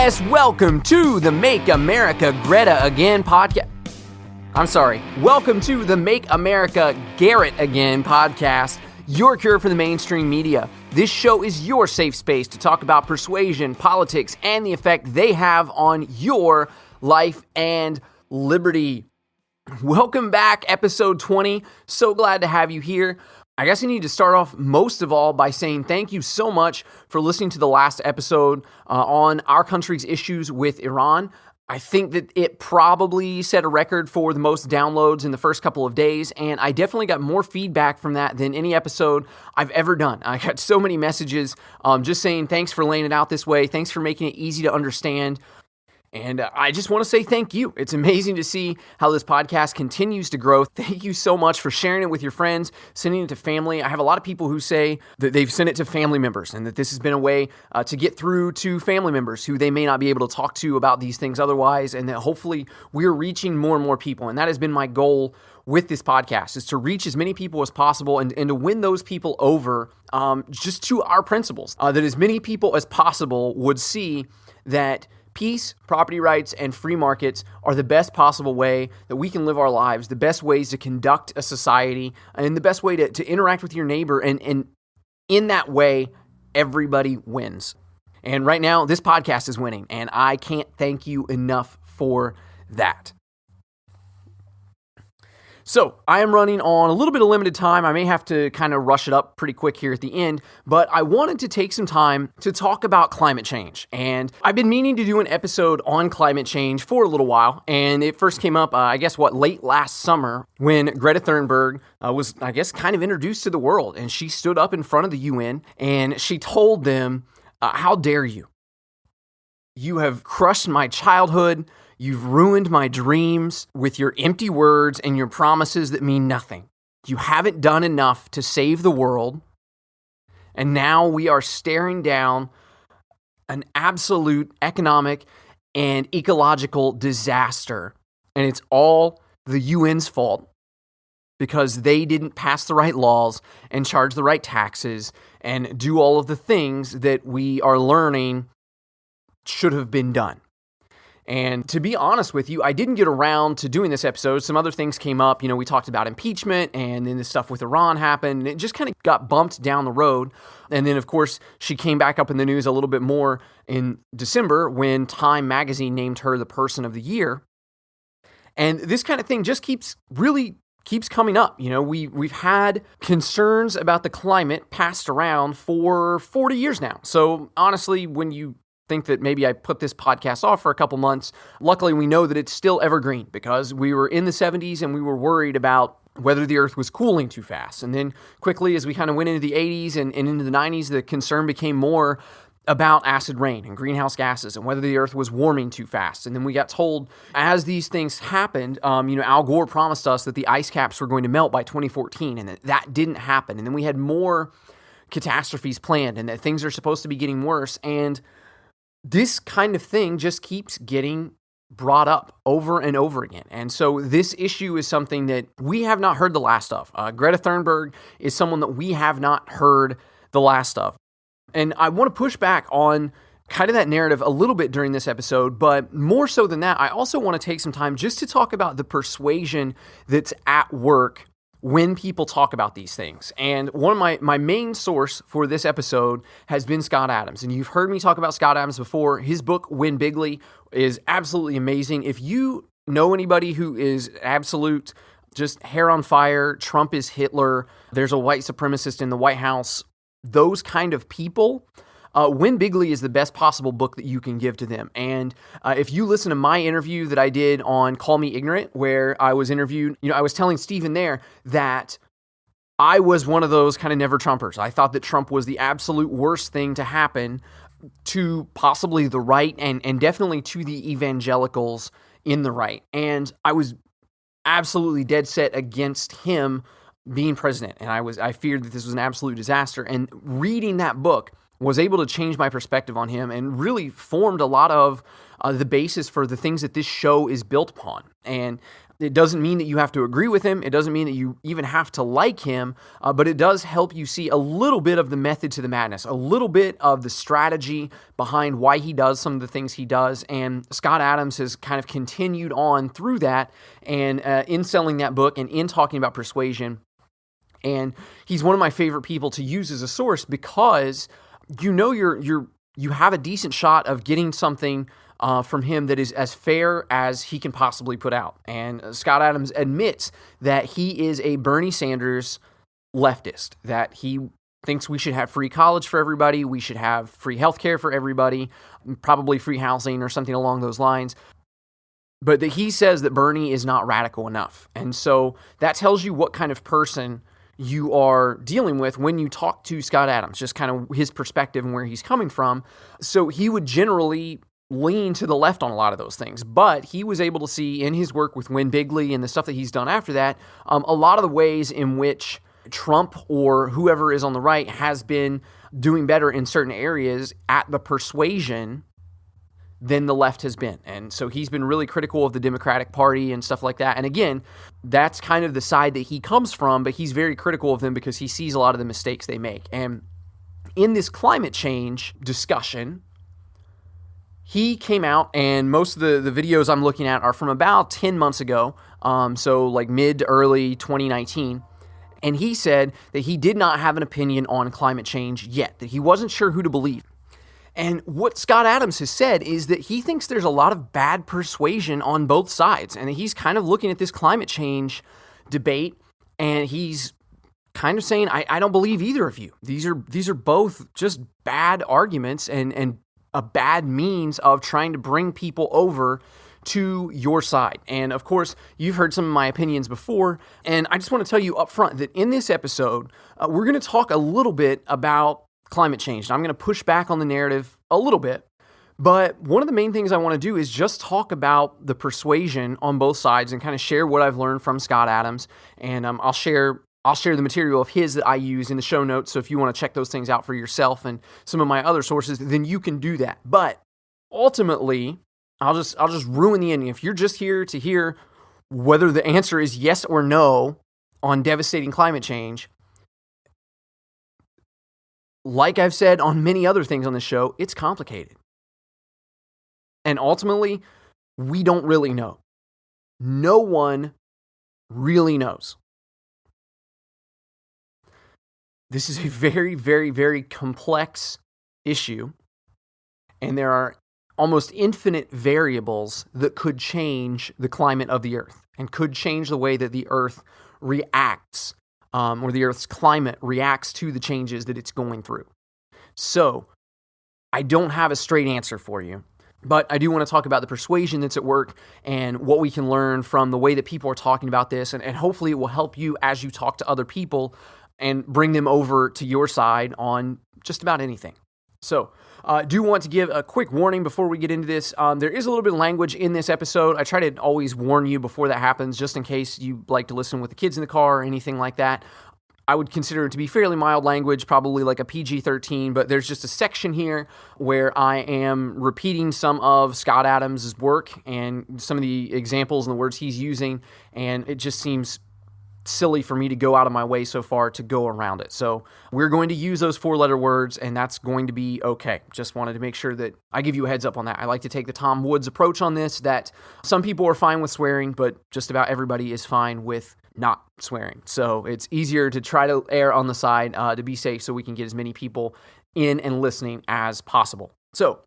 Yes, welcome to the Make America Greta Again podcast. Welcome to the Make America Garrett Again podcast, your cure for the mainstream media. This show is your safe space to talk about persuasion, politics, and the effect they have on your life and liberty. Welcome back, episode 20. So glad to have you here. I guess I need to start off most of all by saying thank you so much for listening to the last episode on our country's issues with Iran. I think that it probably set a record for the most downloads in the first couple of days, and I definitely got more feedback from that than any episode I've ever done. I got so many messages just saying thanks for laying it out this way, thanks for making it easy to understand. And I just want to say thank you. It's amazing to see how this podcast continues to grow. Thank you so much for sharing it with your friends, sending it to family. I have a lot of people who say that they've sent it to family members and that this has been a way to get through to family members who they may not be able to talk to about these things otherwise, and that hopefully we're reaching more and more people. And that has been my goal with this podcast, is to reach as many people as possible and to win those people over just to our principles, that as many people as possible would see that peace, property rights, and free markets are the best possible way that we can live our lives, the best ways to conduct a society, and the best way to interact with your neighbor. And in that way, everybody wins. And right now, this podcast is winning, and I can't thank you enough for that. So I am running on a little bit of limited time. I may have to kind of rush it up pretty quick here at the end, but I wanted to take some time to talk about climate change. And I've been meaning to do an episode on climate change for a little while, and it first came up, late last summer when Greta Thunberg was, kind of introduced to the world, and she stood up in front of the UN and she told them, how dare you? You have crushed my childhood. You've ruined my dreams with your empty words and your promises that mean nothing. You haven't done enough to save the world, and now we are staring down an absolute economic and ecological disaster, and it's all the UN's fault because they didn't pass the right laws and charge the right taxes and do all of the things that we are learning should have been done. And to be honest with you, I didn't get around to doing this episode. Some other things came up. We talked about impeachment, and then the stuff with Iran happened, and it just kind of got bumped down the road. And then, of course, she came back up in the news a little bit more in December when Time magazine named her the Person of the Year. And this kind of thing just keeps coming up. We've had concerns about the climate passed around for 40 years now. So honestly, when you think that maybe I put this podcast off for a couple months, luckily we know that it's still evergreen because we were in the 70s and we were worried about whether the earth was cooling too fast. And then quickly, as we kind of went into the 80s and into the 90s, the concern became more about acid rain and greenhouse gases and whether the earth was warming too fast. And then we got told as these things happened, Al Gore promised us that the ice caps were going to melt by 2014, and that didn't happen. And then we had more catastrophes planned and that things are supposed to be getting worse. And this kind of thing just keeps getting brought up over and over again. And so this issue is something that we have not heard the last of. Greta Thunberg is someone that we have not heard the last of. And I want to push back on kind of that narrative a little bit during this episode, but more so than that, I also want to take some time just to talk about the persuasion that's at work when people talk about these things. And one of my main source for this episode has been Scott Adams. And you've heard me talk about Scott Adams before. His book, Win Bigly, is absolutely amazing. If you know anybody who is absolute just hair on fire, Trump is Hitler, there's a white supremacist in the White House, those kind of people, Win Bigly is the best possible book that you can give to them. And if you listen to my interview that I did on Call Me Ignorant, where I was interviewed, I was telling Stephen there that I was one of those kind of never Trumpers. I thought that Trump was the absolute worst thing to happen to possibly the right and definitely to the evangelicals in the right. And I was absolutely dead set against him being president. And I feared that this was an absolute disaster. And reading that book was able to change my perspective on him and really formed a lot of the basis for the things that this show is built upon. And It doesn't mean that you have to agree with him. It doesn't mean that you even have to like him, but it does help you see a little bit of the method to the madness, a little bit of the strategy behind why he does some of the things he does. And Scott Adams has kind of continued on through that and in selling that book and in talking about Persuasion. And he's one of my favorite people to use as a source because you have a decent shot of getting something from him that is as fair as he can possibly put out. And Scott Adams admits that he is a Bernie Sanders leftist, that he thinks we should have free college for everybody, we should have free healthcare for everybody, probably free housing or something along those lines. But that he says that Bernie is not radical enough. And so that tells you what kind of person you are dealing with when you talk to Scott Adams, just kind of his perspective and where he's coming from. So he would generally lean to the left on a lot of those things, but he was able to see in his work with Win Bigley and the stuff that he's done after that, a lot of the ways in which Trump or whoever is on the right has been doing better in certain areas at the persuasion than the left has been. And so he's been really critical of the Democratic Party and stuff like that. And again, that's kind of the side that he comes from, but he's very critical of them because he sees a lot of the mistakes they make. And in this climate change discussion, he came out, and most of the videos I'm looking at are from about 10 months ago, so like mid to early 2019. And he said that he did not have an opinion on climate change yet, that he wasn't sure who to believe. And what Scott Adams has said is that he thinks there's a lot of bad persuasion on both sides, and that he's kind of looking at this climate change debate, and he's kind of saying, I don't believe either of you. These are both just bad arguments and a bad means of trying to bring people over to your side. And of course, you've heard some of my opinions before, and I just want to tell you up front that in this episode, we're going to talk a little bit about climate change. And I'm going to push back on the narrative a little bit, but one of the main things I want to do is just talk about the persuasion on both sides and kind of share what I've learned from Scott Adams. And I'll share the material of his that I use in the show notes. So if you want to check those things out for yourself and some of my other sources, then you can do that. But ultimately, I'll just ruin the ending. If you're just here to hear whether the answer is yes or no on devastating climate change, like I've said on many other things on the show, it's complicated. And ultimately, we don't really know. No one really knows. This is a very, very, very complex issue, and there are almost infinite variables that could change the climate of the Earth and could change the way that the Earth reacts, or the Earth's climate reacts to the changes that it's going through. So, I don't have a straight answer for you, but I do want to talk about the persuasion that's at work and what we can learn from the way that people are talking about this, and hopefully it will help you as you talk to other people and bring them over to your side on just about anything. So, I do want to give a quick warning before we get into this. There is a little bit of language in this episode. I try to always warn you before that happens, just in case you like to listen with the kids in the car or anything like that. I would consider it to be fairly mild language, probably like a PG-13, but there's just a section here where I am repeating some of Scott Adams' work and some of the examples and the words he's using, and it just seems silly for me to go out of my way so far to go around it. So we're going to use those 4-letter words, and that's going to be okay. Just wanted to make sure that I give you a heads up on that. I like to take the Tom Woods approach on this, that some people are fine with swearing, but just about everybody is fine with not swearing. So it's easier to try to err on the side to be safe so we can get as many people in and listening as possible. So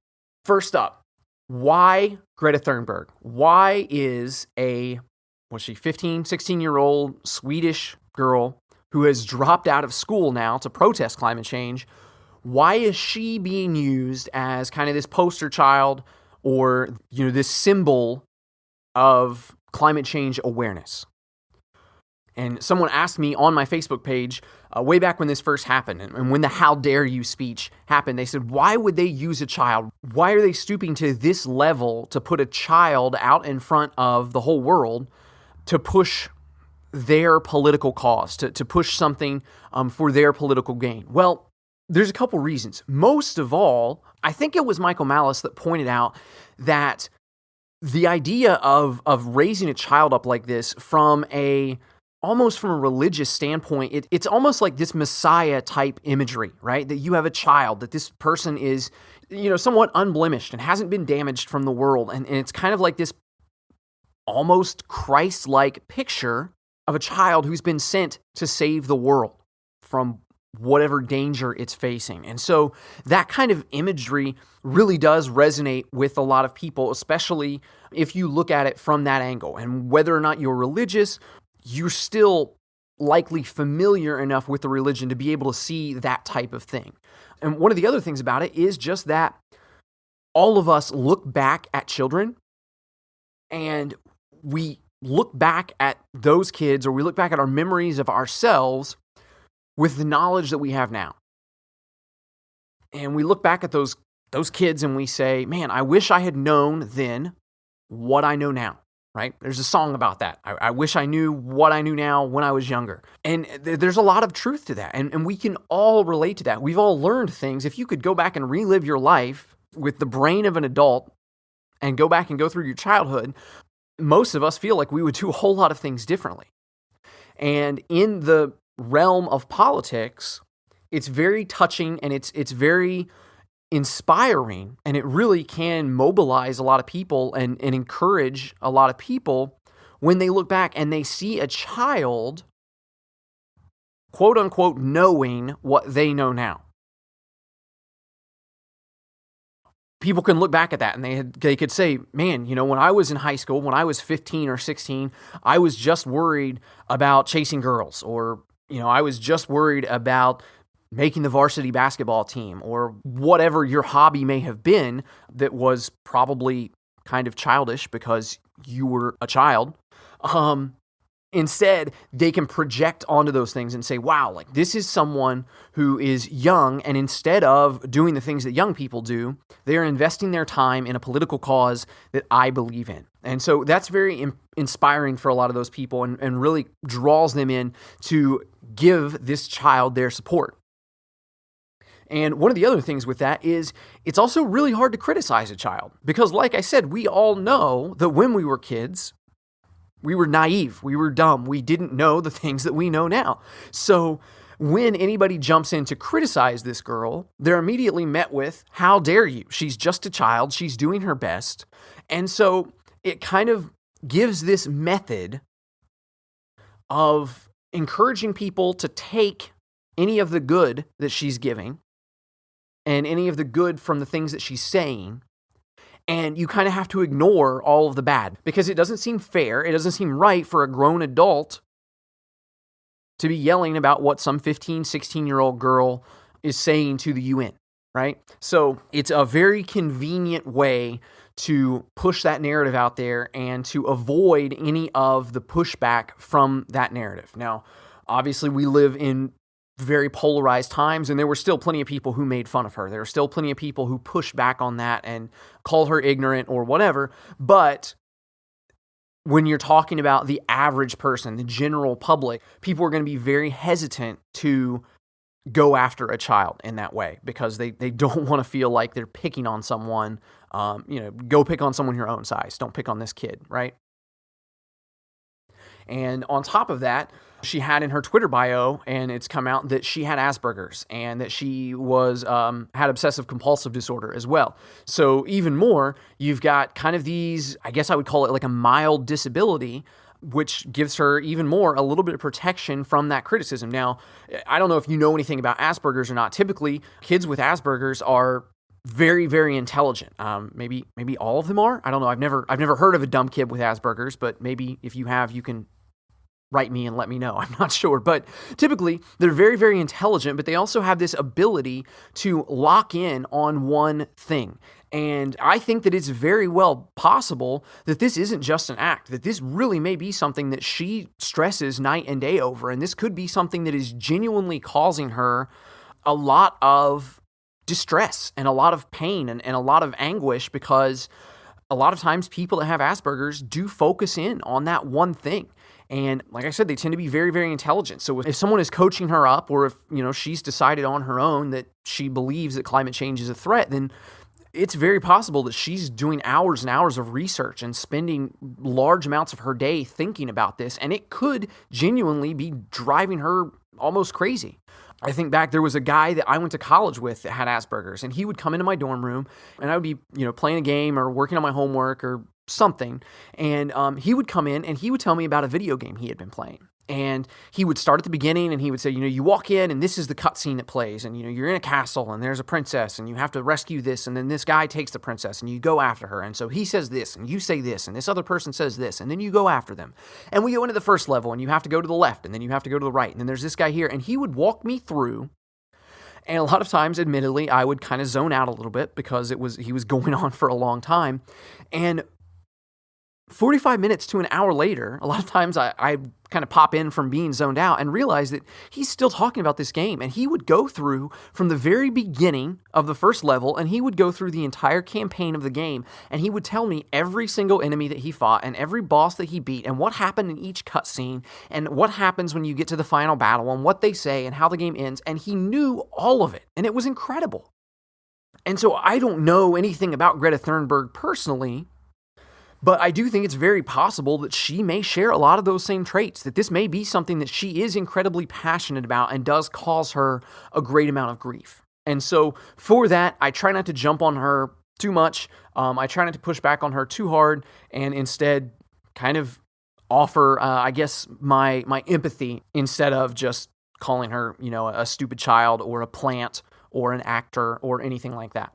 first up, why Greta Thunberg? Why is a 16-year-old Swedish girl who has dropped out of school now to protest climate change, why is she being used as kind of this poster child or, this symbol of climate change awareness? And someone asked me on my Facebook page way back when this first happened and when the "How dare you" speech happened, they said, why would they use a child? Why are they stooping to this level to put a child out in front of the whole world to push their political cause, to push something for their political gain? Well, there's a couple reasons. Most of all, I think it was Michael Malice that pointed out that the idea of raising a child up like this almost from a religious standpoint, it's almost like this Messiah type imagery, right? That you have a child, that this person is, somewhat unblemished and hasn't been damaged from the world. And it's kind of like this almost Christ-like picture of a child who's been sent to save the world from whatever danger it's facing. And so that kind of imagery really does resonate with a lot of people, especially if you look at it from that angle. And whether or not you're religious, you're still likely familiar enough with the religion to be able to see that type of thing. And one of the other things about it is just that all of us look back at children and we look back at those kids, or we look back at our memories of ourselves with the knowledge that we have now. And we look back at those kids and we say, man, I wish I had known then what I know now, right? There's a song about that. I wish I knew what I knew now when I was younger. And there's a lot of truth to that. And we can all relate to that. We've all learned things. If you could go back and relive your life with the brain of an adult and go back and go through your childhood, most of us feel like we would do a whole lot of things differently. And in the realm of politics, it's very touching and it's very inspiring, and it really can mobilize a lot of people and encourage a lot of people when they look back and they see a child, quote unquote, knowing what they know now. People can look back at that and they could say, man, when I was in high school, when I was 15 or 16, I was just worried about chasing girls, or I was just worried about making the varsity basketball team, or whatever your hobby may have been that was probably kind of childish because you were a child. Instead, they can project onto those things and say, wow, like this is someone who is young, and instead of doing the things that young people do, they're investing their time in a political cause that I believe in. And so that's very inspiring for a lot of those people, and really draws them in to give this child their support. And one of the other things with that is it's also really hard to criticize a child, because like I said, we all know that when we were kids, we were naive, we were dumb, we didn't know the things that we know now. So when anybody jumps in to criticize this girl, they're immediately met with, how dare you? She's just a child, she's doing her best. And so it kind of gives this method of encouraging people to take any of the good that she's giving and any of the good from the things that she's saying, and you kind of have to ignore all of the bad, because it doesn't seem fair, it doesn't seem right for a grown adult to be yelling about what some 15, 16-year-old girl is saying to the UN, right? So it's a very convenient way to push that narrative out there and to avoid any of the pushback from that narrative. Now, obviously, we live in very polarized times, and there were still plenty of people who made fun of her. There were still plenty of people who pushed back on that and called her ignorant or whatever. But when you're talking about the average person, the general public, people are going to be very hesitant to go after a child in that way, because they don't want to feel like they're picking on someone. Go pick on someone your own size. Don't pick on this kid, right? And on top of that, she had in her Twitter bio, and it's come out that she had Asperger's, and that she was had obsessive compulsive disorder as well. So even more, you've got kind of these, I guess I would call it like a mild disability, which gives her even more a little bit of protection from that criticism. Now, I don't know if you know anything about Asperger's or not. Typically, kids with Asperger's are very, very intelligent. Maybe all of them are. I don't know. I've never heard of a dumb kid with Asperger's, but maybe if you have, you can write me and let me know. I'm not sure. But typically, they're very, very intelligent, but they also have this ability to lock in on one thing. And I think that it's very well possible that this isn't just an act, that this really may be something that she stresses night and day over. And this could be something that is genuinely causing her a lot of distress and a lot of pain and a lot of anguish, because a lot of times people that have Asperger's do focus in on that one thing. And like I said, they tend to be very, very intelligent. So if someone is coaching her up, or if, she's decided on her own that she believes that climate change is a threat, then it's very possible that she's doing hours and hours of research and spending large amounts of her day thinking about this, and it could genuinely be driving her almost crazy. I think back, there was a guy that I went to college with that had Asperger's, and he would come into my dorm room, and I would be, playing a game or working on my homework or something, and he would come in and he would tell me about a video game he had been playing. And he would start at the beginning and he would say, you walk in and this is the cutscene that plays, and you're in a castle and there's a princess and you have to rescue this, and then this guy takes the princess and you go after her, and so he says this and you say this and this other person says this, and then you go after them. And we go into the first level and you have to go to the left and then you have to go to the right, and then there's this guy here, and he would walk me through. And a lot of times, admittedly, I would kind of zone out a little bit because he was going on for a long time. And 45 minutes to an hour later, a lot of times I kind of pop in from being zoned out and realize that he's still talking about this game. And he would go through from the very beginning of the first level, and he would go through the entire campaign of the game, and he would tell me every single enemy that he fought and every boss that he beat and what happened in each cutscene and what happens when you get to the final battle and what they say and how the game ends. And he knew all of it, and it was incredible. And so I don't know anything about Greta Thunberg personally, but I do think it's very possible that she may share a lot of those same traits, that this may be something that she is incredibly passionate about and does cause her a great amount of grief. And so for that, I try not to jump on her too much. I try not to push back on her too hard, and instead kind of offer, my empathy instead of just calling her, a stupid child or a plant or an actor or anything like that.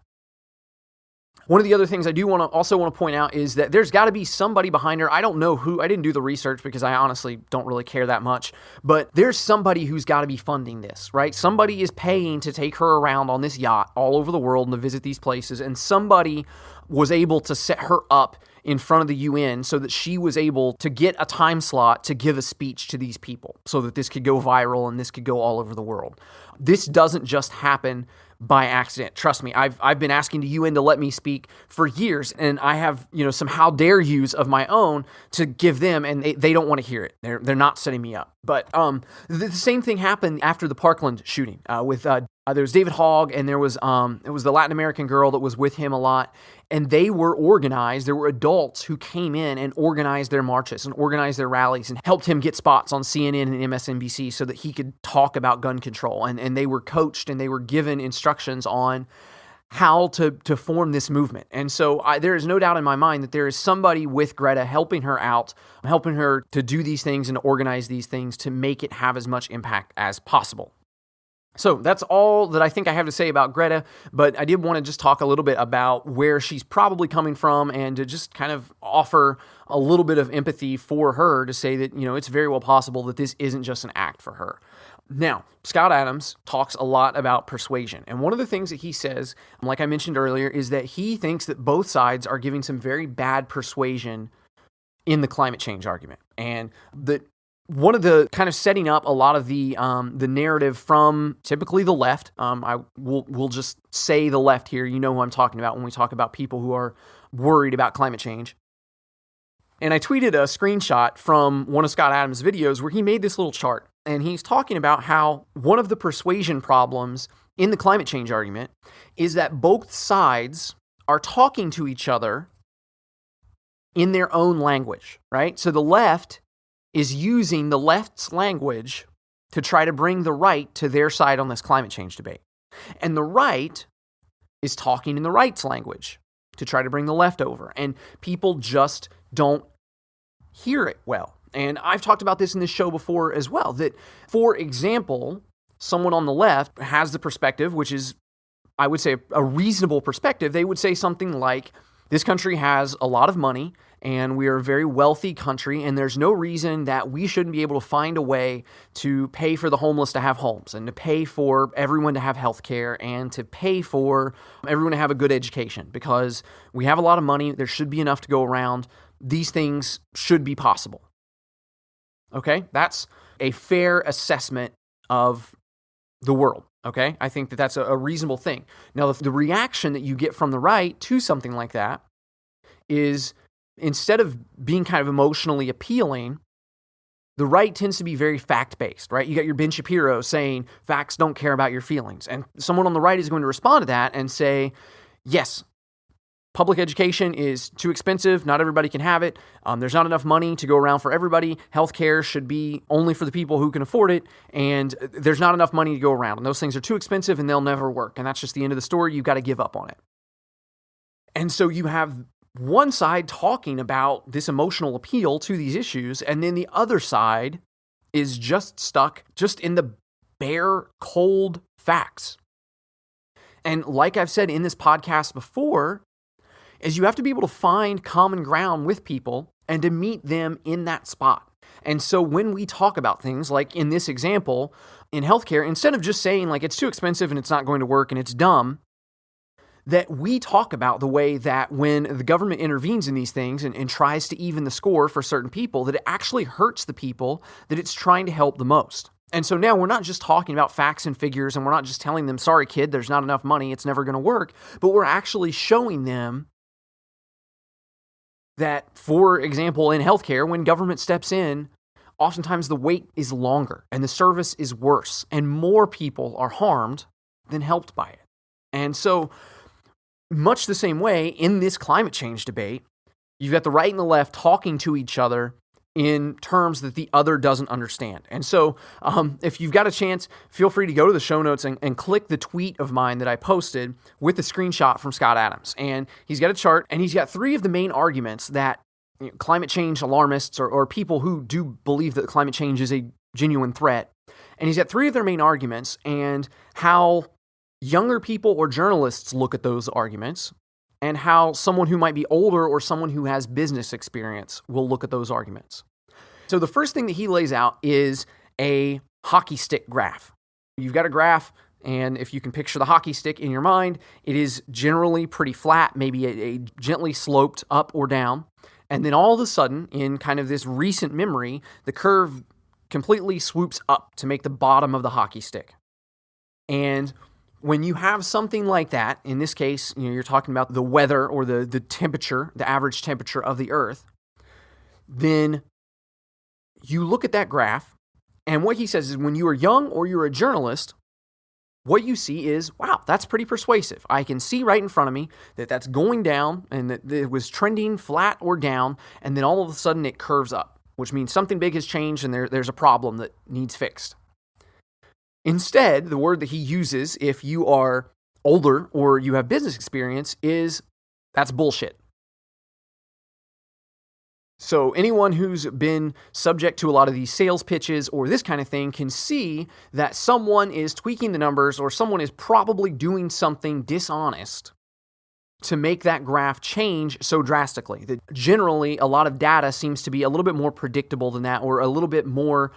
One of the other things I do want to point out is that there's got to be somebody behind her. I don't know who. I didn't do the research because I honestly don't really care that much. But there's somebody who's got to be funding this, right? Somebody is paying to take her around on this yacht all over the world and to visit these places. And somebody was able to set her up in front of the UN so that she was able to get a time slot to give a speech to these people so that this could go viral and this could go all over the world. This doesn't just happen by accident. Trust me, I've been asking the UN to let me speak for years, and I have, some how dare yous of my own to give them, and they don't want to hear it. They're not setting me up. But the same thing happened after the Parkland shooting with there was David Hogg, and there was it was the Latin American girl that was with him a lot, and they were organized. There were adults who came in and organized their marches and organized their rallies and helped him get spots on CNN and MSNBC so that he could talk about gun control. And they were coached and they were given instructions on how to form this movement. And so there is no doubt in my mind that there is somebody with Greta helping her out, helping her to do these things and organize these things to make it have as much impact as possible. So that's all that I think I have to say about Greta, but I did want to just talk a little bit about where she's probably coming from and to just kind of offer a little bit of empathy for her to say that, it's very well possible that this isn't just an act for her. Now, Scott Adams talks a lot about persuasion, and one of the things that he says, like I mentioned earlier, is that he thinks that both sides are giving some very bad persuasion in the climate change argument, and that one of the kind of setting up a lot of the narrative from typically the left. We'll just say the left here. You know who I'm talking about when we talk about people who are worried about climate change. And I tweeted a screenshot from one of Scott Adams' videos where he made this little chart. And he's talking about how one of the persuasion problems in the climate change argument is that both sides are talking to each other in their own language, right? So the left is using the left's language to try to bring the right to their side on this climate change debate. And the right is talking in the right's language to try to bring the left over. And people just don't hear it well. And I've talked about this in this show before as well, that, for example, someone on the left has the perspective, which is, I would say, a reasonable perspective. They would say something like, this country has a lot of money, and we are a very wealthy country, and there's no reason that we shouldn't be able to find a way to pay for the homeless to have homes, and to pay for everyone to have health care, and to pay for everyone to have a good education, because we have a lot of money. There should be enough to go around. These things should be possible. Okay? That's a fair assessment of the world. Okay? I think that that's a reasonable thing. Now, the reaction that you get from the right to something like that is, instead of being kind of emotionally appealing, the right tends to be very fact-based, right? You got your Ben Shapiro saying, facts don't care about your feelings. And someone on the right is going to respond to that and say, yes, public education is too expensive. Not everybody can have it. There's not enough money to go around for everybody. Healthcare should be only for the people who can afford it. And there's not enough money to go around. And those things are too expensive and they'll never work. And that's just the end of the story. You've got to give up on it. And so you have one side talking about this emotional appeal to these issues. And then the other side is just stuck just in the bare, cold facts. And like I've said in this podcast before, is you have to be able to find common ground with people and to meet them in that spot. And so when we talk about things like in this example, in healthcare, instead of just saying like it's too expensive and it's not going to work and it's dumb, that we talk about the way that when the government intervenes in these things and tries to even the score for certain people, that it actually hurts the people that it's trying to help the most. And so now we're not just talking about facts and figures, and we're not just telling them, sorry, kid, there's not enough money, it's never going to work, but we're actually showing them that, for example, in healthcare, when government steps in, oftentimes the wait is longer and the service is worse and more people are harmed than helped by it. And so much the same way in this climate change debate, you've got the right and the left talking to each other in terms that the other doesn't understand. And so if you've got a chance, feel free to go to the show notes and click the tweet of mine that I posted with the screenshot from Scott Adams. And he's got a chart, and he's got 3 of the main arguments that climate change alarmists or people who do believe that climate change is a genuine threat. And he's got 3 of their main arguments and how younger people or journalists look at those arguments, and how someone who might be older or someone who has business experience will look at those arguments. So the first thing that he lays out is a hockey stick graph. You've got a graph, and if you can picture the hockey stick in your mind, it is generally pretty flat, maybe a gently sloped up or down. And then all of a sudden, in kind of this recent memory, the curve completely swoops up to make the bottom of the hockey stick. And when you have something like that, in this case, you're talking about the weather or the temperature, the average temperature of the Earth, then you look at that graph, and what he says is when you are young or you're a journalist, what you see is, wow, that's pretty persuasive. I can see right in front of me that that's going down and that it was trending flat or down, and then all of a sudden it curves up, which means something big has changed and there's a problem that needs fixed. Instead, the word that he uses if you are older or you have business experience is, that's bullshit. So anyone who's been subject to a lot of these sales pitches or this kind of thing can see that someone is tweaking the numbers or someone is probably doing something dishonest to make that graph change so drastically. That generally, a lot of data seems to be a little bit more predictable than that, or a little bit more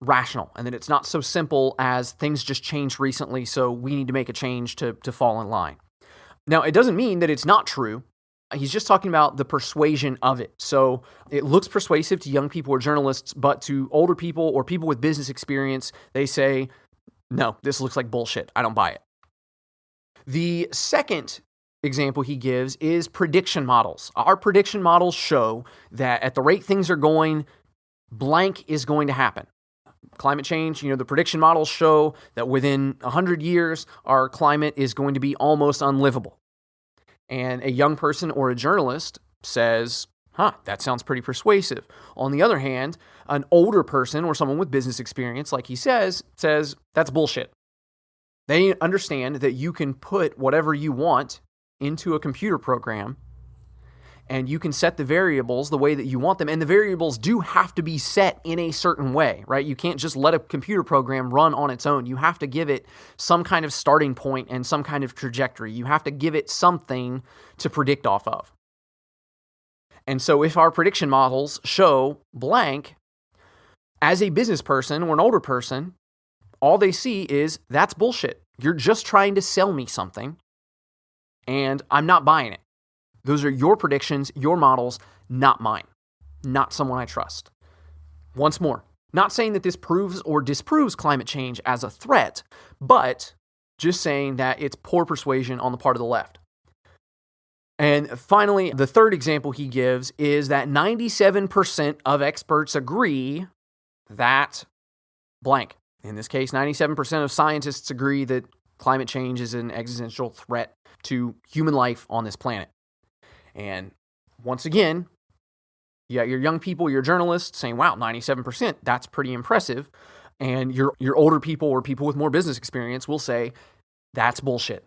rational, and that it's not so simple as things just changed recently, so we need to make a change to fall in line. Now, it doesn't mean that it's not true. He's just talking about the persuasion of it. So it looks persuasive to young people or journalists, but to older people or people with business experience, they say, no, this looks like bullshit. I don't buy it. The second example he gives is prediction models. Our prediction models show that at the rate things are going, blank is going to happen. Climate change, the prediction models show that within 100 years, our climate is going to be almost unlivable. And a young person or a journalist says, that sounds pretty persuasive. On the other hand, an older person or someone with business experience, like he says, that's bullshit. They understand that you can put whatever you want into a computer program and you can set the variables the way that you want them. And the variables do have to be set in a certain way, right? You can't just let a computer program run on its own. You have to give it some kind of starting point and some kind of trajectory. You have to give it something to predict off of. And so if our prediction models show blank, as a business person or an older person, all they see is, that's bullshit. You're just trying to sell me something, and I'm not buying it. Those are your predictions, your models, not mine, not someone I trust. Once more, not saying that this proves or disproves climate change as a threat, but just saying that it's poor persuasion on the part of the left. And finally, the third example he gives is that 97% of experts agree that blank. In this case, 97% of scientists agree that climate change is an existential threat to human life on this planet. And once again, you got your young people, your journalists saying, wow, 97%, that's pretty impressive. And your older people or people with more business experience will say, that's bullshit.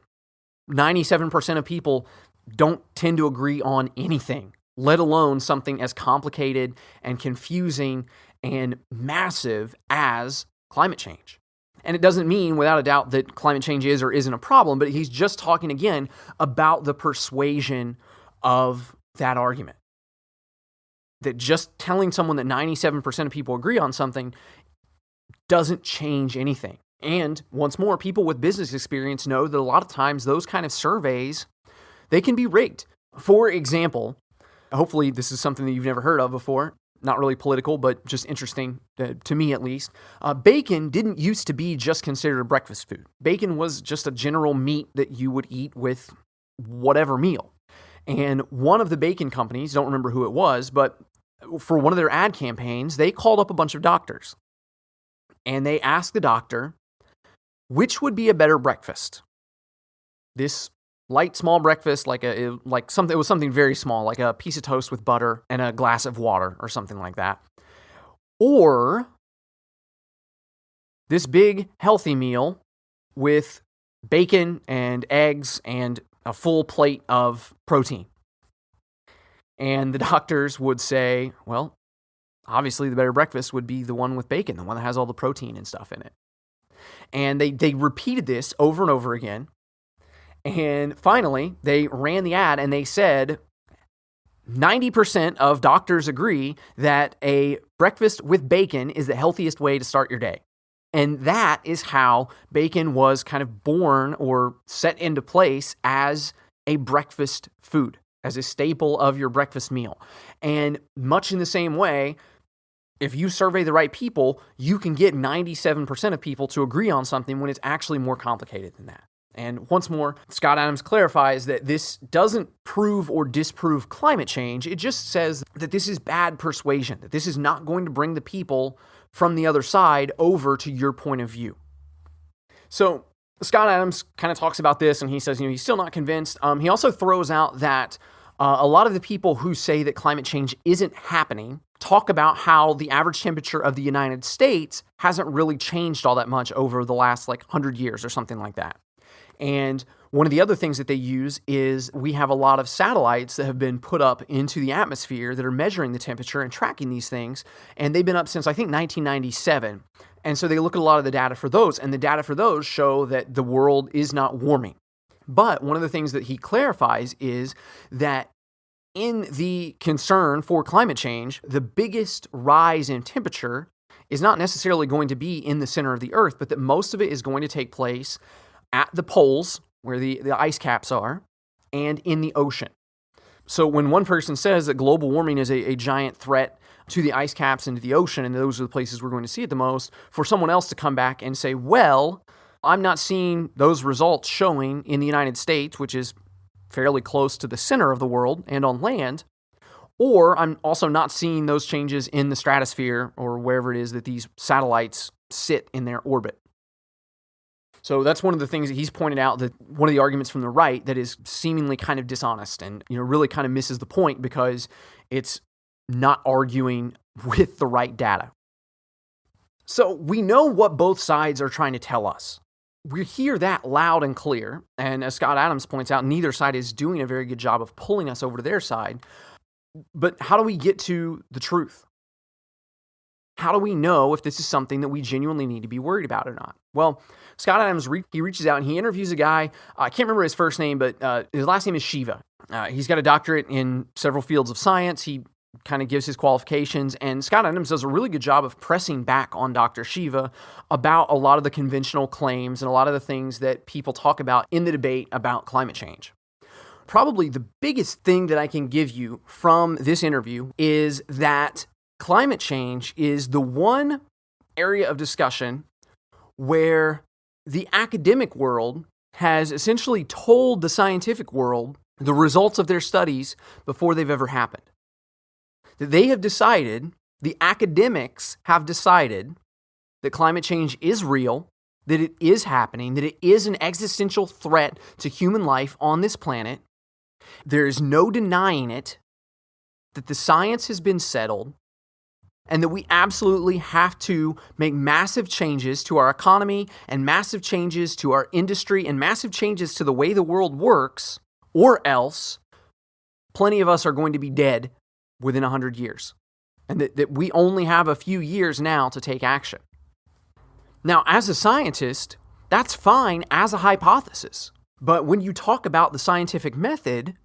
97% of people don't tend to agree on anything, let alone something as complicated and confusing and massive as climate change. And it doesn't mean, without a doubt, that climate change is or isn't a problem, but he's just talking again about the persuasion of that argument. That just telling someone that 97% of people agree on something doesn't change anything. And once more, people with business experience know that a lot of times those kind of surveys, they can be rigged. For example, hopefully this is something that you've never heard of before, not really political, but just interesting to me at least. Bacon didn't used to be just considered a breakfast food. Bacon was just a general meat that you would eat with whatever meal. And one of the bacon companies, don't remember who it was, but for one of their ad campaigns, they called up a bunch of doctors. And they asked the doctor, which would be a better breakfast? This light, small breakfast, it was something very small, like a piece of toast with butter and a glass of water or something like that. Or this big, healthy meal with bacon and eggs and a full plate of protein. And the doctors would say, well, obviously the better breakfast would be the one with bacon, the one that has all the protein and stuff in it. And they repeated this over and over again. And finally, they ran the ad and they said 90% of doctors agree that a breakfast with bacon is the healthiest way to start your day. And that is how bacon was kind of born or set into place as a breakfast food, as a staple of your breakfast meal. And much in the same way, if you survey the right people, you can get 97% of people to agree on something when it's actually more complicated than that. And once more, Scott Adams clarifies that this doesn't prove or disprove climate change. It just says that this is bad persuasion, that this is not going to bring the people from the other side over to your point of view. So Scott Adams kind of talks about this and he says, he's still not convinced. He also throws out that a lot of the people who say that climate change isn't happening talk about how the average temperature of the United States hasn't really changed all that much over the last 100 years or something like that. And one of the other things that they use is we have a lot of satellites that have been put up into the atmosphere that are measuring the temperature and tracking these things. And they've been up since, I think, 1997. And so they look at a lot of the data for those, and the data for those show that the world is not warming. But one of the things that he clarifies is that in the concern for climate change, the biggest rise in temperature is not necessarily going to be in the center of the Earth, but that most of it is going to take place at the poles, where the ice caps are, and in the ocean. So when one person says that global warming is a giant threat to the ice caps and to the ocean, and those are the places we're going to see it the most, for someone else to come back and say, well, I'm not seeing those results showing in the United States, which is fairly close to the center of the world and on land, or I'm also not seeing those changes in the stratosphere or wherever it is that these satellites sit in their orbit. So that's one of the things that he's pointed out, that one of the arguments from the right that is seemingly kind of dishonest and really kind of misses the point because it's not arguing with the right data. So we know what both sides are trying to tell us. We hear that loud and clear, and as Scott Adams points out, neither side is doing a very good job of pulling us over to their side. But how do we get to the truth? How do we know if this is something that we genuinely need to be worried about or not? Well, Scott Adams, he reaches out and he interviews a guy. I can't remember his first name, but his last name is Shiva. He's got a doctorate in several fields of science. He kind of gives his qualifications, and Scott Adams does a really good job of pressing back on Dr. Shiva about a lot of the conventional claims and a lot of the things that people talk about in the debate about climate change. Probably the biggest thing that I can give you from this interview is that climate change is the one area of discussion where the academic world has essentially told the scientific world the results of their studies before they've ever happened. That they have decided, the academics have decided that climate change is real that it is happening, that it is an existential threat to human life on this planet. There is no denying it, that the science has been settled, and that we absolutely have to make massive changes to our economy and massive changes to our industry and massive changes to the way the world works, or else plenty of us are going to be dead within 100 years. And that we only have a few years now to take action. Now, as a scientist, that's fine as a hypothesis. But when you talk about the scientific method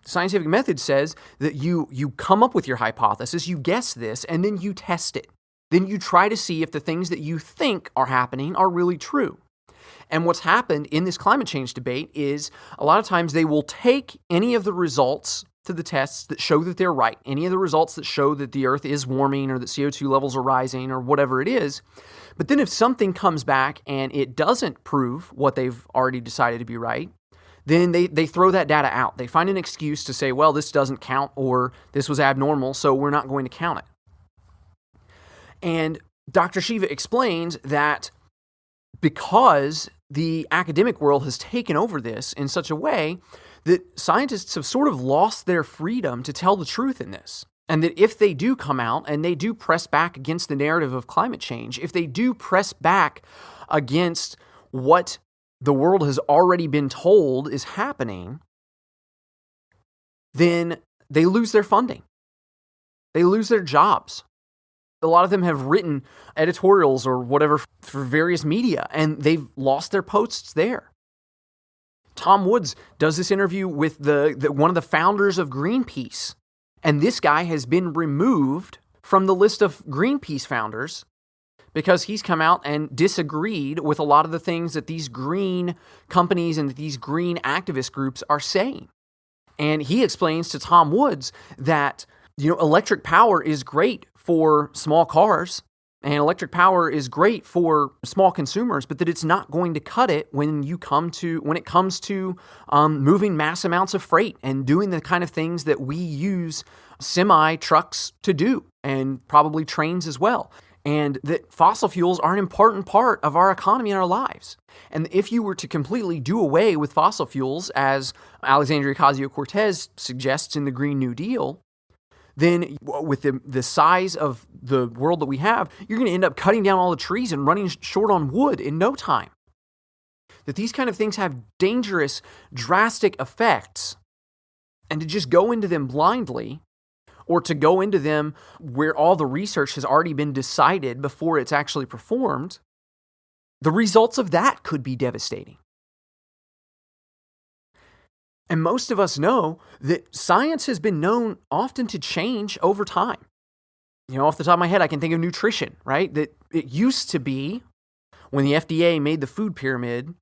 says that you come up with your hypothesis, you guess this, and then you test it. Then you try to see if the things that you think are happening are really true. And what's happened in this climate change debate is a lot of times they will take any of the results to the tests that show that they're right, any of the results that show that the Earth is warming or that CO2 levels are rising or whatever it is. But then if something comes back and it doesn't prove what they've already decided to be right, then they throw that data out. They find an excuse to say, well, this doesn't count or this was abnormal, so we're not going to count it. And Dr. Shiva explains that because the academic world has taken over this in such a way that scientists have sort of lost their freedom to tell the truth in this. And that if they do come out and they do press back against the narrative of climate change, if they do press back against what the world has already been told is happening, then they lose their funding. They lose their jobs. A lot of them have written editorials or whatever for various media, and they've lost their posts there. Tom Woods does this interview with one of the founders of Greenpeace, and this guy has been removed from the list of Greenpeace founders because he's come out and disagreed with a lot of the things that these green companies and these green activist groups are saying. And he explains to Tom Woods that, electric power is great for small cars and electric power is great for small consumers, but that it's not going to cut it when it comes to moving mass amounts of freight and doing the kind of things that we use semi trucks to do, and probably trains as well. And that fossil fuels are an important part of our economy and our lives. And if you were to completely do away with fossil fuels, as Alexandria Ocasio-Cortez suggests in the Green New Deal, then with the size of the world that we have, you're going to end up cutting down all the trees and running short on wood in no time. That these kind of things have dangerous, drastic effects, and to just go into them blindly, or to go into them where all the research has already been decided before it's actually performed, the results of that could be devastating. And most of us know that science has been known often to change over time. Off the top of my head, I can think of nutrition, right? That it used to be, when the FDA made the food pyramid,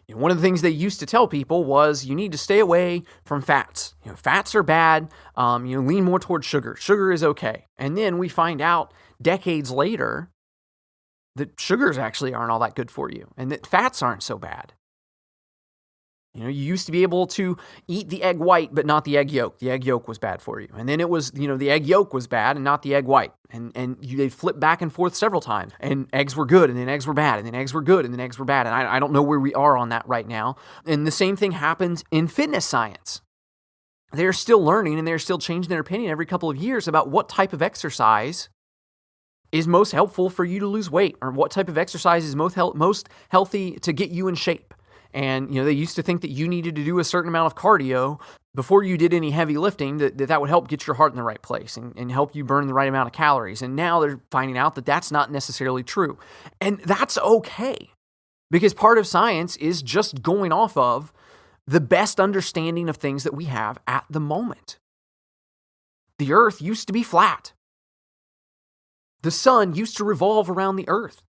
one of the things they used to tell people was you need to stay away from fats. Fats are bad. Lean more towards sugar. Sugar is okay. And then we find out decades later that sugars actually aren't all that good for you and that fats aren't so bad. You used to be able to eat the egg white, but not the egg yolk. The egg yolk was bad for you. And then it was, the egg yolk was bad and not the egg white. And they flipped back and forth several times. And eggs were good, and then eggs were bad, and then eggs were good, and then eggs were bad. And I don't know where we are on that right now. And the same thing happens in fitness science. They're still learning, and they're still changing their opinion every couple of years about what type of exercise is most helpful for you to lose weight, or what type of exercise is most healthy to get you in shape. And, they used to think that you needed to do a certain amount of cardio before you did any heavy lifting, that would help get your heart in the right place and help you burn the right amount of calories. And now they're finding out that that's not necessarily true. And that's okay, because part of science is just going off of the best understanding of things that we have at the moment. The Earth used to be flat. The sun used to revolve around the Earth.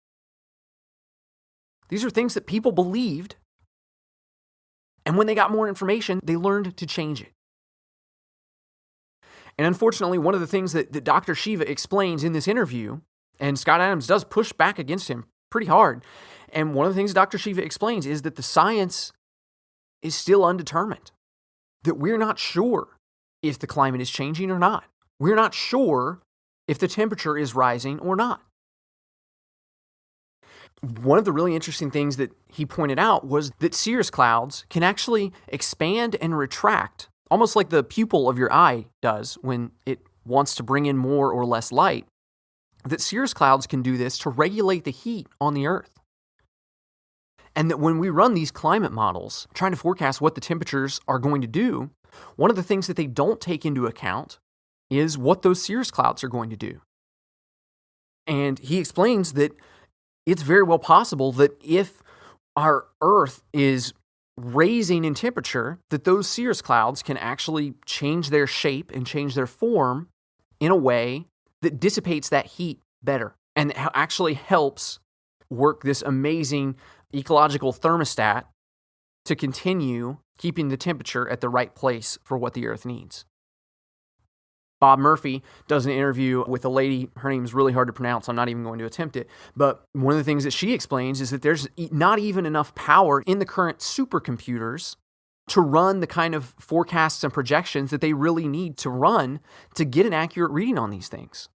These are things that people believed. And when they got more information, they learned to change it. And unfortunately, one of the things that Dr. Shiva explains in this interview, and Scott Adams does push back against him pretty hard, and one of the things Dr. Shiva explains is that the science is still undetermined. That we're not sure if the climate is changing or not. We're not sure if the temperature is rising or not. One of the really interesting things that he pointed out was that cirrus clouds can actually expand and retract, almost like the pupil of your eye does when it wants to bring in more or less light, that cirrus clouds can do this to regulate the heat on the Earth. And that when we run these climate models, trying to forecast what the temperatures are going to do, one of the things that they don't take into account is what those cirrus clouds are going to do. And he explains that it's very well possible that if our Earth is raising in temperature, that those cirrus clouds can actually change their shape and change their form in a way that dissipates that heat better and actually helps work this amazing ecological thermostat to continue keeping the temperature at the right place for what the Earth needs. Bob Murphy does an interview with a lady. Her name is really hard to pronounce. I'm not even going to attempt it. But one of the things that she explains is that there's not even enough power in the current supercomputers to run the kind of forecasts and projections that they really need to run to get an accurate reading on these things.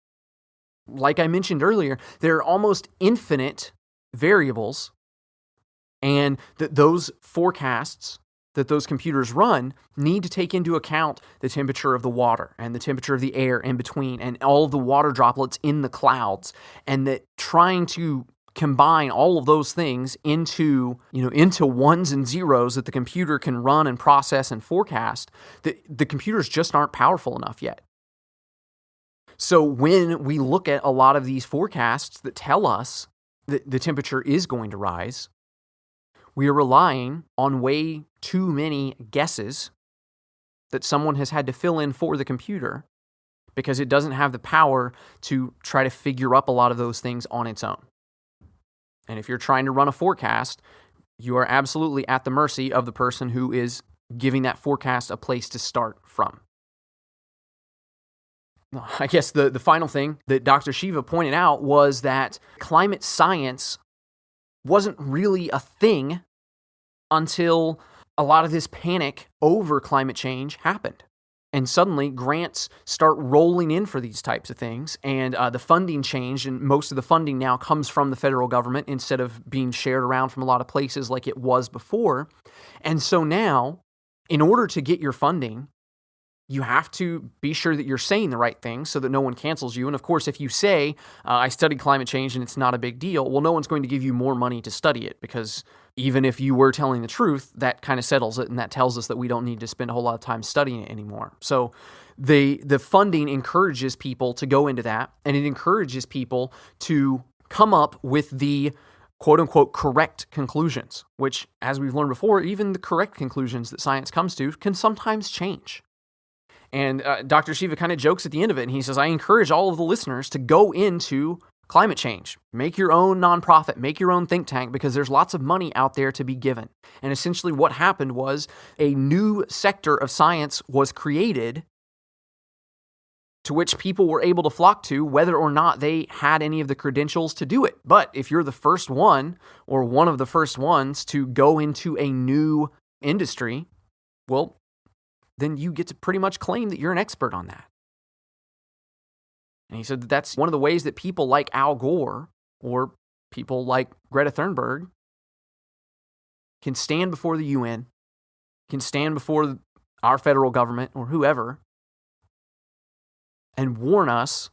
Like I mentioned earlier, there are almost infinite variables, and that those forecasts that those computers run need to take into account the temperature of the water and the temperature of the air in between and all of the water droplets in the clouds, and that trying to combine all of those things into ones and zeros that the computer can run and process and forecast, the computers just aren't powerful enough yet. So when we look at a lot of these forecasts that tell us that the temperature is going to rise, we are relying on way too many guesses that someone has had to fill in for the computer because it doesn't have the power to try to figure up a lot of those things on its own. And if you're trying to run a forecast, you are absolutely at the mercy of the person who is giving that forecast a place to start from. I guess the final thing that Dr. Shiva pointed out was that climate science wasn't really a thing until a lot of this panic over climate change happened. And suddenly grants start rolling in for these types of things, and the funding changed, and most of the funding now comes from the federal government instead of being shared around from a lot of places like it was before. And so now, in order to get your funding, you have to be sure that you're saying the right thing so that no one cancels you. And of course, if you say, I studied climate change and it's not a big deal, well, no one's going to give you more money to study it, because even if you were telling the truth, that kind of settles it, and that tells us that we don't need to spend a whole lot of time studying it anymore. So the funding encourages people to go into that, and it encourages people to come up with the quote-unquote correct conclusions, which, as we've learned before, even the correct conclusions that science comes to can sometimes change. And Dr. Shiva kind of jokes at the end of it, and he says, I encourage all of the listeners to go into climate change. Make your own nonprofit, make your own think tank, because there's lots of money out there to be given. And essentially what happened was a new sector of science was created to which people were able to flock to, whether or not they had any of the credentials to do it. But if you're the first one, or one of the first ones to go into a new industry, well, then you get to pretty much claim that you're an expert on that. And he said that that's one of the ways that people like Al Gore or people like Greta Thunberg can stand before the UN, can stand before our federal government or whoever, and warn us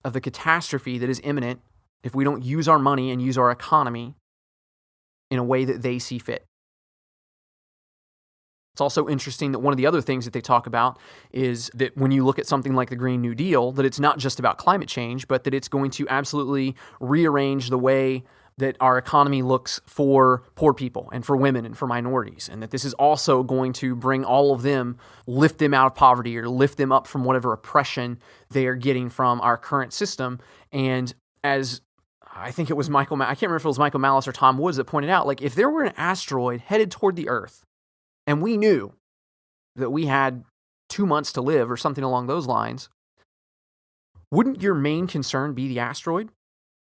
of the catastrophe that is imminent if we don't use our money and use our economy in a way that they see fit. It's also interesting that one of the other things that they talk about is that when you look at something like the Green New Deal, that it's not just about climate change, but that it's going to absolutely rearrange the way that our economy looks for poor people and for women and for minorities, and that this is also going to bring all of them, lift them out of poverty or lift them up from whatever oppression they are getting from our current system. And as I think it was I can't remember if it was Michael Malice or Tom Woods that pointed out, like, if there were an asteroid headed toward the Earth, and we knew that we had 2 months to live or something along those lines, wouldn't your main concern be the asteroid?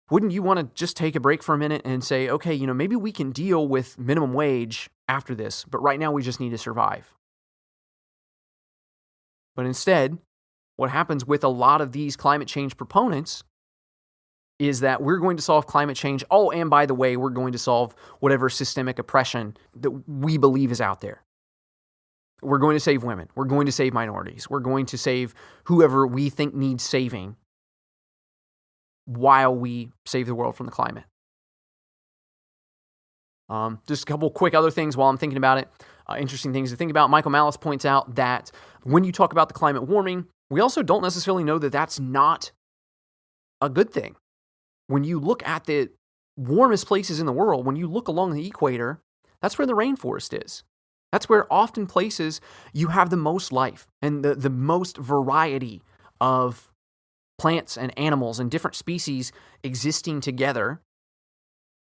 Wouldn't you want to just take a break for a minute and say, okay, maybe we can deal with minimum wage after this, but right now we just need to survive? But instead, what happens with a lot of these climate change proponents is that we're going to solve climate change. Oh, and by the way, we're going to solve whatever systemic oppression that we believe is out there. We're going to save women. We're going to save minorities. We're going to save whoever we think needs saving while we save the world from the climate. Just a couple quick other things while I'm thinking about it. Interesting things to think about. Michael Malice points out that when you talk about the climate warming, we also don't necessarily know that that's not a good thing. When you look at the warmest places in the world, when you look along the equator, that's where the rainforest is. That's where often places you have the most life and the most variety of plants and animals and different species existing together.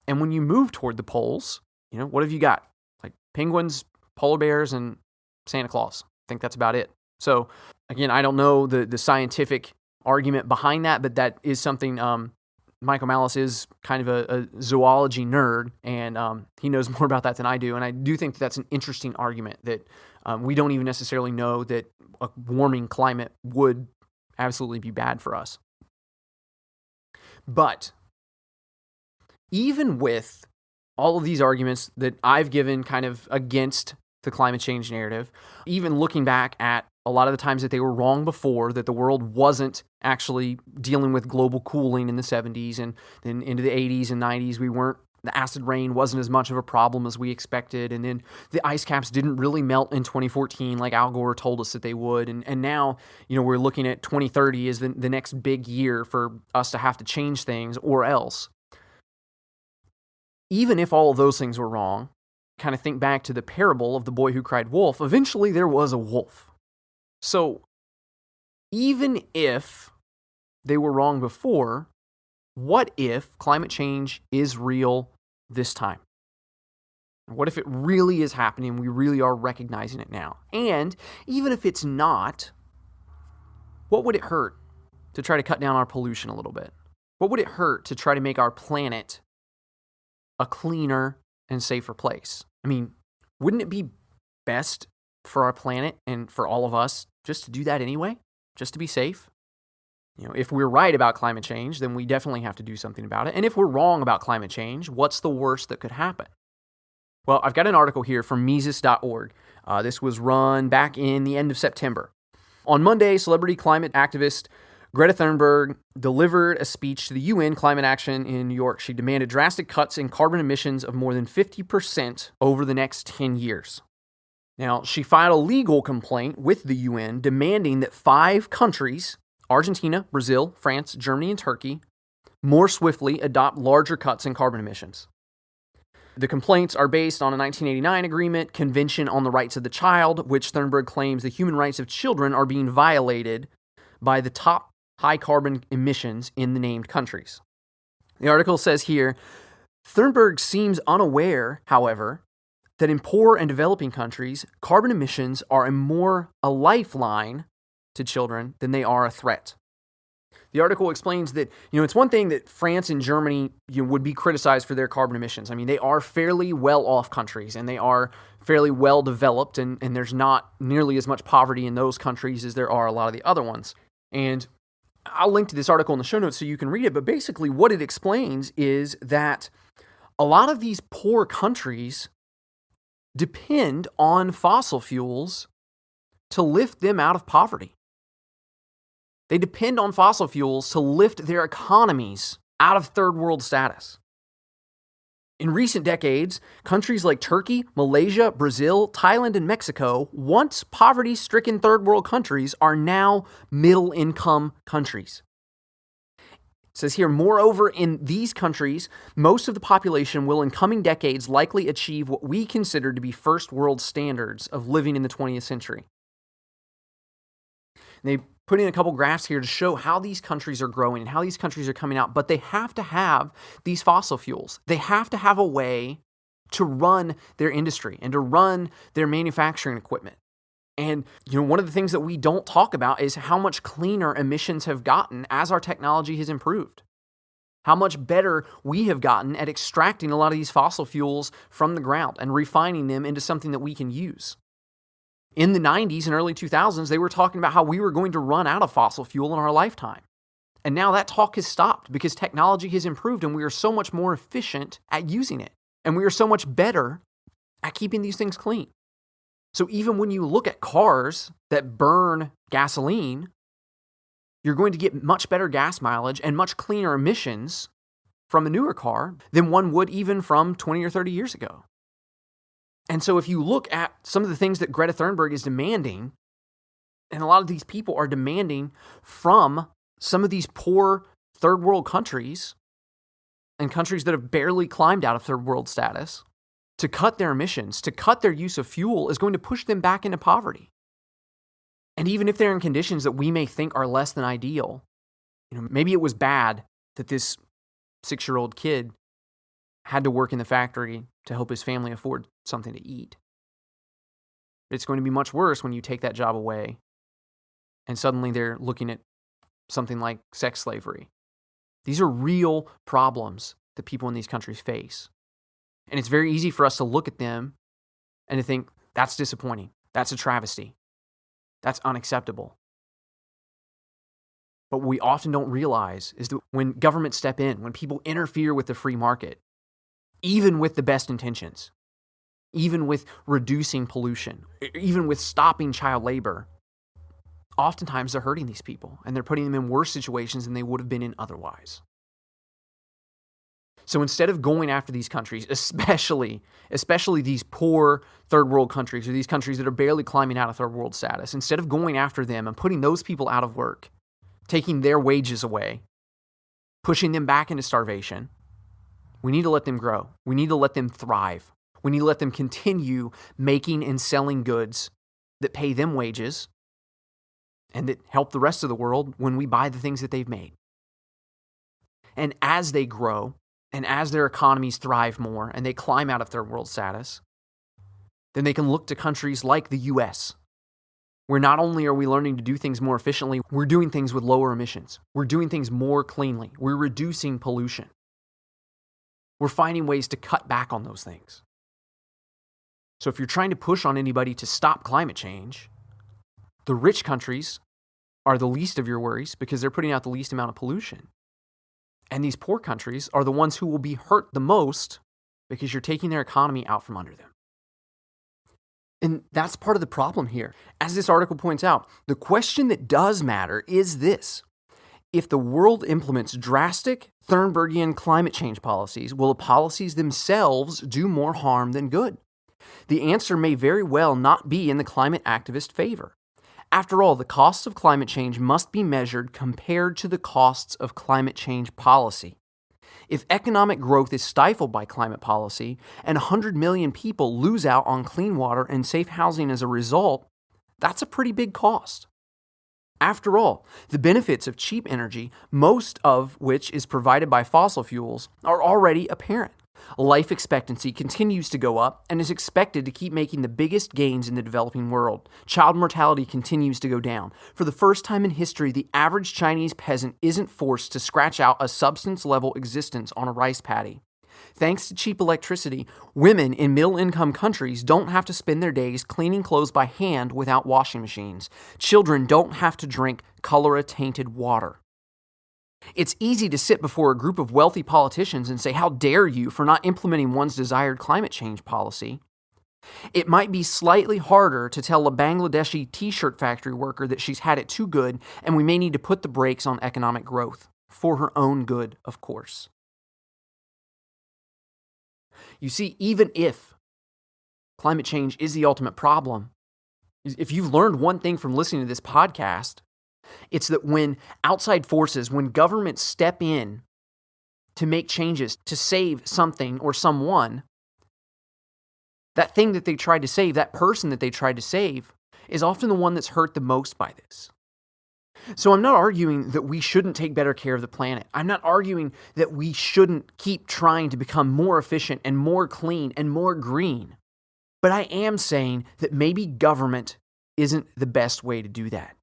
And when you move toward the poles, what have you got? Like penguins, polar bears, and Santa Claus. I think that's about it. So again, I don't know the scientific argument behind that, but that is something Michael Malice is kind of a zoology nerd, and he knows more about that than I do. And I do think that's an interesting argument that we don't even necessarily know that a warming climate would absolutely be bad for us. But even with all of these arguments that I've given kind of against the climate change narrative, even looking back at a lot of the times that they were wrong before, that the world wasn't actually dealing with global cooling in the 70s and then into the 80s and 90s, the acid rain wasn't as much of a problem as we expected. And then the ice caps didn't really melt in 2014 like Al Gore told us that they would. And now, we're looking at 2030 as the next big year for us to have to change things or else. Even if all of those things were wrong, kind of think back to the parable of the boy who cried wolf. Eventually there was a wolf. So even if they were wrong before, what if climate change is real this time? What if it really is happening? We really are recognizing it now. And even if it's not, what would it hurt to try to cut down our pollution a little bit? What would it hurt to try to make our planet a cleaner and safer place? I mean, wouldn't it be best for our planet and for all of us just to do that anyway? Just to be safe? If we're right about climate change, then we definitely have to do something about it. And if we're wrong about climate change, what's the worst that could happen? Well, I've got an article here from Mises.org. This was run back in the end of September. On Monday, celebrity climate activist Greta Thunberg delivered a speech to the UN climate action in New York. She demanded drastic cuts in carbon emissions of more than 50% over the next 10 years. Now, she filed a legal complaint with the UN demanding that 5 countries, Argentina, Brazil, France, Germany, and Turkey, more swiftly adopt larger cuts in carbon emissions. The complaints are based on a 1989 agreement, Convention on the Rights of the Child, which Thunberg claims the human rights of children are being violated by the top high carbon emissions in the named countries. The article says here, Thunberg seems unaware, however, that in poor and developing countries, carbon emissions are more a lifeline to children than they are a threat. The article explains that, it's one thing that France and Germany would be criticized for their carbon emissions. I mean, they are fairly well-off countries, and they are fairly well-developed, and there's not nearly as much poverty in those countries as there are a lot of the other ones. And I'll link to this article in the show notes so you can read it, but basically what it explains is that a lot of these poor countries depend on fossil fuels to lift them out of poverty. They depend on fossil fuels to lift their economies out of third world status. In recent decades, countries like Turkey, Malaysia, Brazil, Thailand, and Mexico, once poverty-stricken third world countries, are now middle-income countries. It says here, moreover, in these countries, most of the population will in coming decades likely achieve what we consider to be first world standards of living in the 20th century. They put in a couple graphs here to show how these countries are growing and how these countries are coming out, but they have to have these fossil fuels. They have to have a way to run their industry and to run their manufacturing equipment. And one of the things that we don't talk about is how much cleaner emissions have gotten as our technology has improved. How much better we have gotten at extracting a lot of these fossil fuels from the ground and refining them into something that we can use. In the 90s and early 2000s, they were talking about how we were going to run out of fossil fuel in our lifetime. And now that talk has stopped because technology has improved and we are so much more efficient at using it. And we are so much better at keeping these things clean. So even when you look at cars that burn gasoline, you're going to get much better gas mileage and much cleaner emissions from a newer car than one would even from 20 or 30 years ago. And so if you look at some of the things that Greta Thunberg is demanding, and a lot of these people are demanding from some of these poor third world countries and countries that have barely climbed out of third world status, to cut their emissions, to cut their use of fuel is going to push them back into poverty. And even if they're in conditions that we may think are less than ideal, maybe it was bad that this 6-year-old kid had to work in the factory to help his family afford something to eat. It's going to be much worse when you take that job away and suddenly they're looking at something like sex slavery. These are real problems that people in these countries face. And it's very easy for us to look at them and to think, that's disappointing. That's a travesty. That's unacceptable. But what we often don't realize is that when governments step in, when people interfere with the free market, even with the best intentions, even with reducing pollution, even with stopping child labor, oftentimes they're hurting these people and they're putting them in worse situations than they would have been in otherwise. So instead of going after these countries, especially these poor third world countries or these countries that are barely climbing out of third world status, instead of going after them and putting those people out of work, taking their wages away, pushing them back into starvation, we need to let them grow. We need to let them thrive. We need to let them continue making and selling goods that pay them wages and that help the rest of the world when we buy the things that they've made. And as they grow, and as their economies thrive more and they climb out of third world status, then they can look to countries like the US, where not only are we learning to do things more efficiently, we're doing things with lower emissions. We're doing things more cleanly. We're reducing pollution. We're finding ways to cut back on those things. So if you're trying to push on anybody to stop climate change, the rich countries are the least of your worries because they're putting out the least amount of pollution. And these poor countries are the ones who will be hurt the most because you're taking their economy out from under them. And that's part of the problem here. As this article points out, the question that does matter is this: if the world implements drastic Thunbergian climate change policies, will the policies themselves do more harm than good? The answer may very well not be in the climate activist favor. After all, the costs of climate change must be measured compared to the costs of climate change policy. If economic growth is stifled by climate policy and 100 million people lose out on clean water and safe housing as a result, that's a pretty big cost. After all, the benefits of cheap energy, most of which is provided by fossil fuels, are already apparent. Life expectancy continues to go up and is expected to keep making the biggest gains in the developing world. Child mortality continues to go down. For the first time in history, the average Chinese peasant isn't forced to scratch out a substance-level existence on a rice paddy. Thanks to cheap electricity, women in middle-income countries don't have to spend their days cleaning clothes by hand without washing machines. Children don't have to drink cholera-tainted water. It's easy to sit before a group of wealthy politicians and say, how dare you for not implementing one's desired climate change policy. It might be slightly harder to tell a Bangladeshi t-shirt factory worker that she's had it too good and we may need to put the brakes on economic growth, for her own good, of course. You see, even if climate change is the ultimate problem, if you've learned one thing from listening to this podcast, it's that when outside forces, when governments step in to make changes to save something or someone, that thing that they tried to save, that person that they tried to save, is often the one that's hurt the most by this. So I'm not arguing that we shouldn't take better care of the planet. I'm not arguing that we shouldn't keep trying to become more efficient and more clean and more green. But I am saying that maybe government isn't the best way to do that.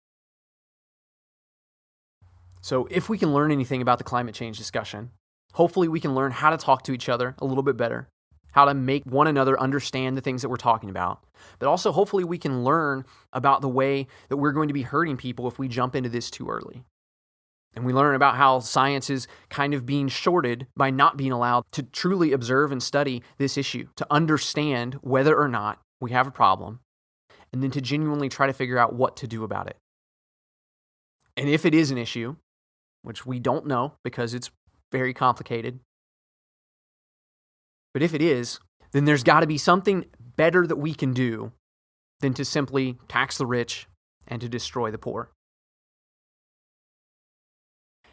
So if we can learn anything about the climate change discussion, hopefully we can learn how to talk to each other a little bit better, how to make one another understand the things that we're talking about. But also hopefully we can learn about the way that we're going to be hurting people if we jump into this too early. And we learn about how science is kind of being shorted by not being allowed to truly observe and study this issue, to understand whether or not we have a problem, and then to genuinely try to figure out what to do about it. And if it is an issue, which we don't know because it's very complicated, but if it is, then there's got to be something better that we can do than to simply tax the rich and to destroy the poor.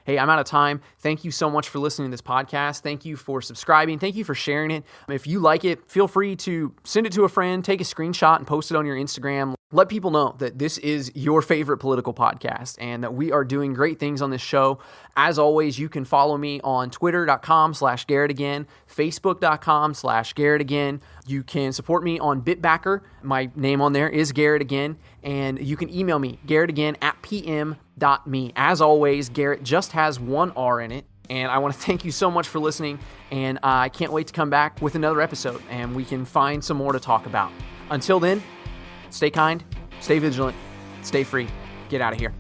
Hey, I'm out of time. Thank you so much for listening to this podcast. Thank you for subscribing. Thank you for sharing it. If you like it, feel free to send it to a friend, take a screenshot and post it on your Instagram. Let people know that this is your favorite political podcast and that we are doing great things on this show. As always, you can follow me on twitter.com/GarrettAgain, facebook.com/GarrettAgain. You can support me on Bitbacker. My name on there is Garrett Again. And you can email me, garrettagain@pm.me. As always, Garrett just has one R in it. And I want to thank you so much for listening. And I can't wait to come back with another episode and we can find some more to talk about. Until then, stay kind, stay vigilant, stay free. Get out of here.